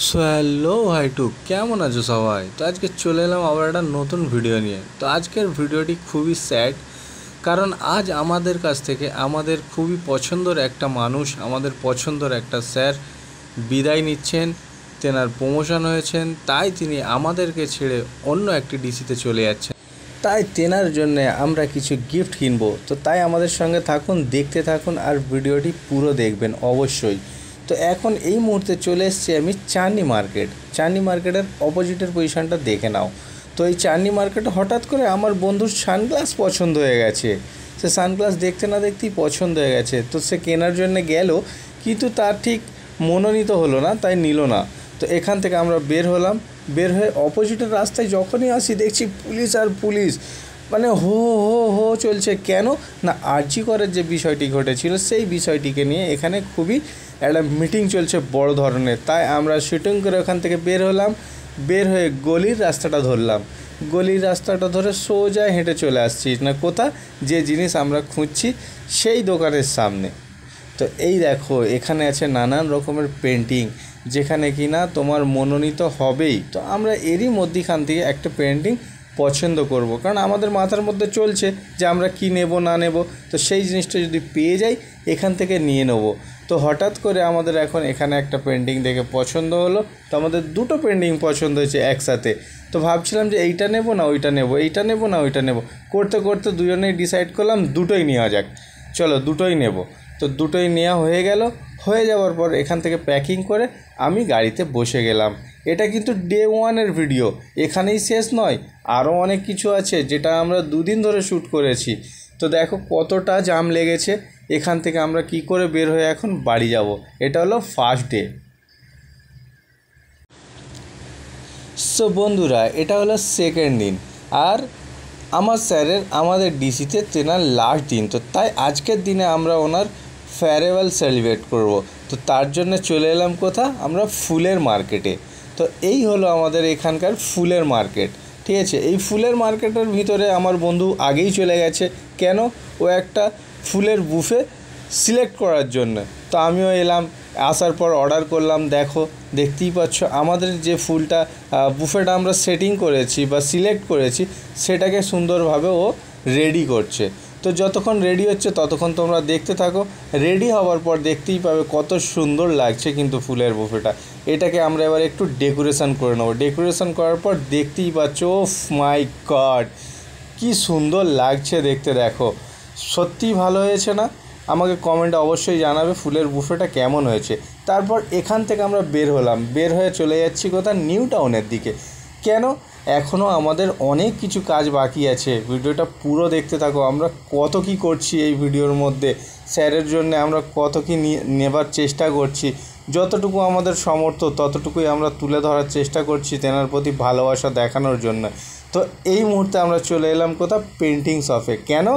So hello ভাইটু, কেমন আছো সবাই? তো আজকে চলে এলাম আবার একটা নতুন ভিডিও নিয়ে। তো আজকের ভিডিওটি খুবই স্যাড, কারণ আজ আমাদের কাছ থেকে আমাদের খুবই পছন্দের একটা মানুষ, আমাদের পছন্দের একটা স্যার বিদায় নিচ্ছেন। তেনার প্রমোশন হয়েছেন, তাই তিনি আমাদেরকে ছেড়ে অন্য একটি ডিসিতে চলে যাচ্ছেন। তাই তেনার জন্য আমরা কিছু গিফট কিনবো। তো তাই আমাদের সঙ্গে থাকুন, দেখতে থাকুন আর ভিডিওটি পুরো দেখবেন অবশ্যই। তো এখন এই মুহূর্তে চলে এসেছি আমি চাঁদনি মার্কেটের অপোজিটের পজিশনটা দেখে নাও। তো এই চাঁদনি মার্কেটে হঠাৎ করে আমার বন্ধুর সানগ্লাস পছন্দ হয়ে গেছে। সে সানগ্লাস দেখতে না দেখতেই পছন্দ হয়ে গেছে, তো সে কেনার জন্য গেল, কিন্তু তার ঠিক মনোনীত হলো না, তাই নিল না। তো এখান থেকে আমরা বের হলাম, বের হয়ে অপোজিটের রাস্তায় যখনই আসি দেখছি পুলিশ আর পুলিশ, মানে হো হো হো চলছে। কেন না, আরজি করের যে বিষয়টি ঘটেছিল সেই বিষয়টিকে নিয়ে এখানে খুবই একটা মিটিং চলছে বড় ধরনের। তাই আমরা শুটিং করে ওখান থেকে বের হলাম, বের হয়ে গলির রাস্তাটা ধরলাম, গলির রাস্তাটা ধরে সোজা হেঁটে চলে আসছি না কোথা, যে জিনিস আমরা খুঁজছি সেই দোকানের সামনে। তো এই দেখো, এখানে আছে নানান রকমের পেন্টিং, যেখানে কি না তোমার মনোনীত হবেই। তো আমরা এরই মধ্যেখান থেকে একটা পেন্টিং পছন্দ করব, কারণ আমাদের মাথার মধ্যে চলছে যে আমরা কি নেব না নেব। তো সেই জিনিসটা যদি পেয়ে যাই এখান থেকে নিয়ে নেব। তো হঠাৎ করে আমাদের এখন এখানে একটা পেন্টিং দেখে পছন্দ হলো, তো আমাদের দুটো পেন্টিং পছন্দ হয়েছে একসাথে। তো ভাবছিলাম যে এইটা নেব না ওইটা নেব, এইটা নেব না ওইটা নেব, করতে করতে দুজনেই ডিসাইড করলাম দুটোই নেওয়া যাক, চলো দুটোই নেব। তো দুটোই নেওয়া হয়ে গেল। হয়ে যাওয়ার পর এখান থেকে প্যাকিং করে আমি গাড়িতে বসে গেলাম। এটা কিন্তু ডে ওয়ানের ভিডিও, এখানেই শেষ নয়, আরও অনেক কিছু আছে যেটা আমরা দুদিন ধরে শ্যুট করেছি। তো দেখো কতটা জাম লেগেছে। এখান থেকে আমরা কি করে বের হয়ে এখন বাড়ি যাব। এটা হলো ফার্স্ট ডে। সো বন্ধুরা, এটা হলো সেকেন্ড দিন, আর আমার স্যারের আমাদের ডিসিতে তেনার লাস্ট দিন। তো তাই আজকের দিনে আমরা ওনার ফেয়ারওয়েল সেলিব্রেট করব। তো তার জন্য চলে এলাম কোথা, আমরা ফুলের মার্কেটে। তো এই হলো আমাদের এখানকার ফুলের মার্কেট, ঠিক আছে। এই ফুলের মার্কেটের ভিতরে আমার বন্ধু আগেই চলে গেছে। কেন? ও একটা ফুলের বুফে সিলেক্ট করার জন্য। তো আমিও এলাম, আসার পর অর্ডার করলাম। দেখতেই পাচ্ছ আমাদের যে ফুলটা বুফেটা আমরা সেটিং করেছি বা সিলেক্ট করেছি, সেটাকে সুন্দরভাবে ও রেডি করছে। তো যতক্ষণ রেডি হচ্ছে ততক্ষণ তোমরা দেখতে থাকো। রেডি হওয়ার পর দেখতেই পাবে কত সুন্দর লাগছে কিন্তু ফুলের বুফেটা। এটাকে আমরা এবার একটু ডেকোরেশন করে নেবো। ডেকোরেশন করার পর দেখতেই পাচ্ছ, ও মাই গড, কি সুন্দর লাগছে দেখতে। দেখো সত্যিই ভালো হয়েছে না? আমাকে কমেন্টে অবশ্যই জানাবে ফুলের বুফেটা কেমন হয়েছে। তারপর এখান থেকে আমরা বের হলাম, বের হয়ে চলে যাচ্ছি কোথায়, নিউ টাউনের দিকে। কেন? এখনও আমাদের অনেক কিছু কাজ বাকি আছে। ভিডিওটা পুরো দেখতে থাকো, আমরা কত কি করছি এই ভিডিওর মধ্যে। স্যারের জন্য আমরা কত কি নেবার চেষ্টা করছি, যতটুকু আমাদের সামর্থ্য ততটুকুই আমরা তুলে ধরার চেষ্টা করছি তেনার প্রতি ভালোবাসা দেখানোর জন্য। তো এই মুহূর্তে আমরা চলে এলাম কোথাও, পেন্টিং শপে। কেন?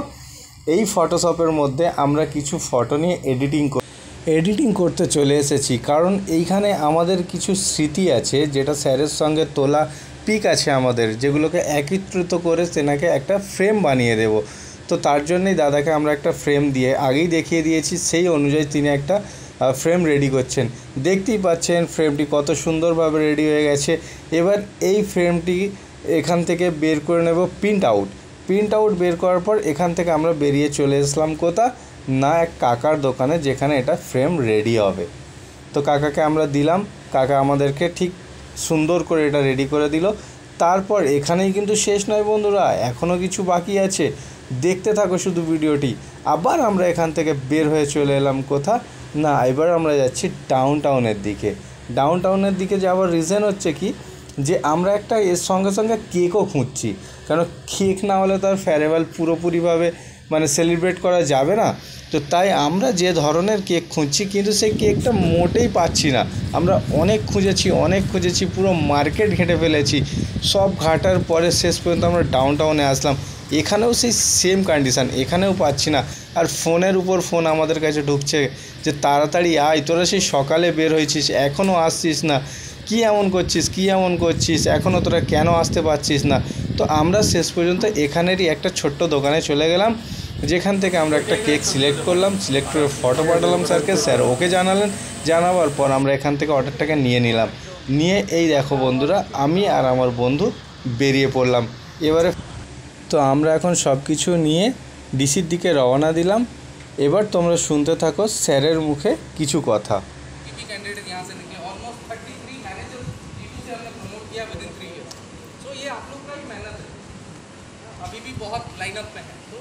এই ফটোশপের মধ্যে আমরা কিছু ফটো নিয়ে এডিটিং করতে চলে এসেছি, কারণ এইখানে আমাদের কিছু স্মৃতি আছে, যেটা স্যারের সঙ্গে তোলা পিক আছে আমাদের, যেগুলোকে একত্রিত করে তেনাকে একটা ফ্রেম বানিয়ে দেব। তো তার জন্যই দাদাকে আমরা একটা ফ্রেম দিয়ে আগেই দেখিয়ে দিয়েছি, সেই অনুযায়ী তিনি একটা ফ্রেম রেডি করছেন। দেখতেই পাচ্ছেন ফ্রেমটি কত সুন্দরভাবে রেডি হয়ে গেছে। এবার এই ফ্রেমটি এখান থেকে বের করে নেব প্রিন্ট আউট বের করার পর এখান থেকে আমরা বেরিয়ে চলে আসলাম কোথা না, এক কাকার দোকানে, যেখানে এটা ফ্রেম রেডি হবে। তো কাকাকে আমরা দিলাম, কাকা আমাদেরকে ঠিক সুন্দর করে এটা রেডি করে দিল। তারপর এখানেই কিন্তু শেষ নয় বন্ধুরা, এখনও কিছু বাকি আছে, দেখতে থাকো শুধু ভিডিওটি। আবার আমরা এখান থেকে বের হয়ে চলে এলাম কোথা না, এবার আমরা যাচ্ছি ডাউন টাউনের দিকে যাওয়ার রিজন হচ্ছে কি, যে আমরা একটা এর সঙ্গে সঙ্গে কেকও খুঁজছি। কারণ কেক না হলে তো আর ফেয়ারওয়েল পুরোপুরিভাবে মানে সেলিব্রেট করা যাবে না। তো তাই আমরা যে ধরনের কেক খুঁজছি, কিন্তু সেই কেকটা মোটেই পাচ্ছি না। আমরা অনেক খুঁজেছি, পুরো মার্কেট ঘেঁটে ফেলেছি। সব ঘাটার পরে শেষ পর্যন্ত আমরা ডাউন টাউনে আসলাম। এখানেও সেই সেম কন্ডিশান, এখানেও পাচ্ছি না। আর ফোনের উপর ফোন আমাদের কাছে ঢুকছে যে তাড়াতাড়ি আয়, তোরা সেই সকালে বের হয়েছিস, এখনও আসছিস না, কী এমন করছিস, এখনও তোরা কেন আসতে পারছিস না। তো আমরা শেষ পর্যন্ত এখানেরই একটা ছোট্ট দোকানে চলে গেলাম, যেখান থেকে আমরা একটা কেক সিলেক্ট করলাম, সিলেক্ট করে ফটো পাঠালাম স্যারকে, স্যার ওকে জানালেন। জানাবার পর আমরা এখান থেকে অর্ডারটাকে নিয়ে নিলাম। নিয়ে এই দেখো বন্ধুরা, আমি আর আমার বন্ধু বেরিয়ে পড়লাম এবারে। তো আমরা এখন সব কিছু নিয়ে ডিসির দিকে রওনা দিলাম। এবার তোমরা শুনতে থাকো স্যারের মুখে কিছু কথা। कैंडिडेट यहाँ से निकले ऑलमोस्ट 33 मैनेजर जीपी से हमने प्रमोट किया विद इन 3 ईयर्स। सो ये आप लोग का ही मेहनत है, अभी भी बहुत लाइनअप में है, तो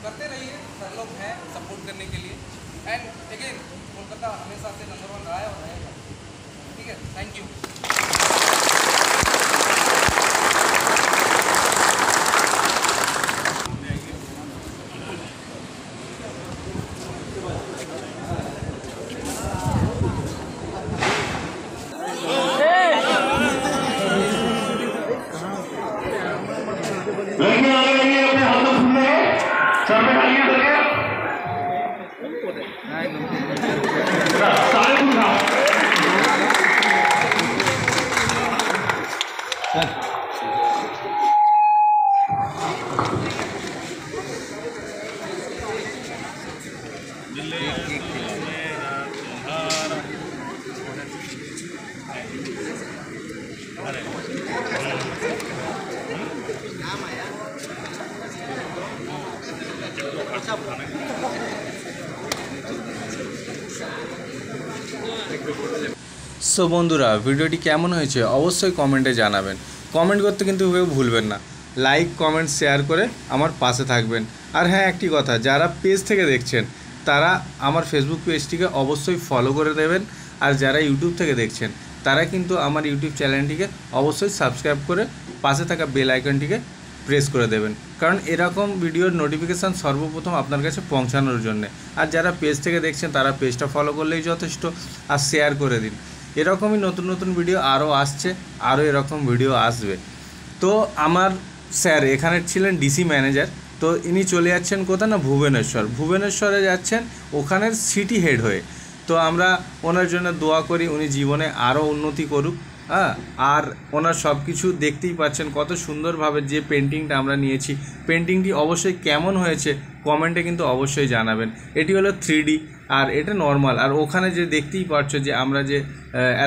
करते रहिए, सर लोग हैं सपोर्ट करने के लिए। एंड अगेन कोलकाता हमेशा से नंबर 1 रहा है और रहेगा, ठीक है। Thank you. সো বন্ধুরা, ভিডিওটি কেমন হয়েছে অবশ্যই কমেন্টে জানাবেন। কমেন্ট করতে কিন্তু কেউ ভুলবেন না। লাইক, কমেন্ট, শেয়ার করে আমার পাশে থাকবেন। আর হ্যাঁ, একটি কথা, যারা পেজ থেকে দেখছেন তারা আমার ফেসবুক পেজটিকে অবশ্যই ফলো করে দেবেন। আর যারা ইউটিউব থেকে দেখছেন তারা কিন্তু আমার ইউটিউব চ্যানেলটিকে অবশ্যই সাবস্ক্রাইব করে পাশে থাকা বেল আইকনটিকে প্রেস করে দেবেন, কারণ এরকম ভিডিওর নোটিফিকেশান সর্বপ্রথম আপনার কাছে পৌঁছানোর জন্যে। আর যারা পেজ থেকে দেখছেন তারা পেজটা ফলো করলেই যথেষ্ট, আর শেয়ার করে দিন। এরকমই নতুন নতুন ভিডিও আরও আসছে, আরও এরকম ভিডিও আসবে। তো আমার স্যার এখানে ছিলেন ডিসি ম্যানেজার, তো ইনি চলে যাচ্ছেন কোথায় না ভুবনেশ্বরে যাচ্ছেন, ওখানের সিটি হেড হয়ে। তো আমরা ওনার জন্য দোয়া করি উনি জীবনে আরও উন্নতি করুক। হ্যাঁ, আর ওনার সব কিছু দেখতেই পাচ্ছেন কত সুন্দরভাবে যে পেন্টিংটা আমরা নিয়েছি, পেন্টিংটি অবশ্যই কেমন হয়েছে কমেন্টে কিন্তু অবশ্যই জানাবেন। এটি হলো 3D আর এটা নর্মাল। আর ওখানে যে দেখতেই পাচ্ছ যে আমরা যে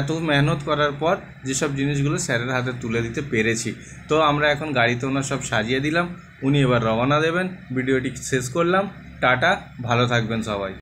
এত মেহনত করার পর যেসব জিনিসগুলো স্যারের হাতে তুলে দিতে পেরেছি। তো আমরা এখন গাড়িতে ওনার সব সাজিয়ে দিলাম, উনি এবার রওনা দেবেন। ভিডিওটি শেষ করলাম, টাটা, ভালো থাকবেন সবাই।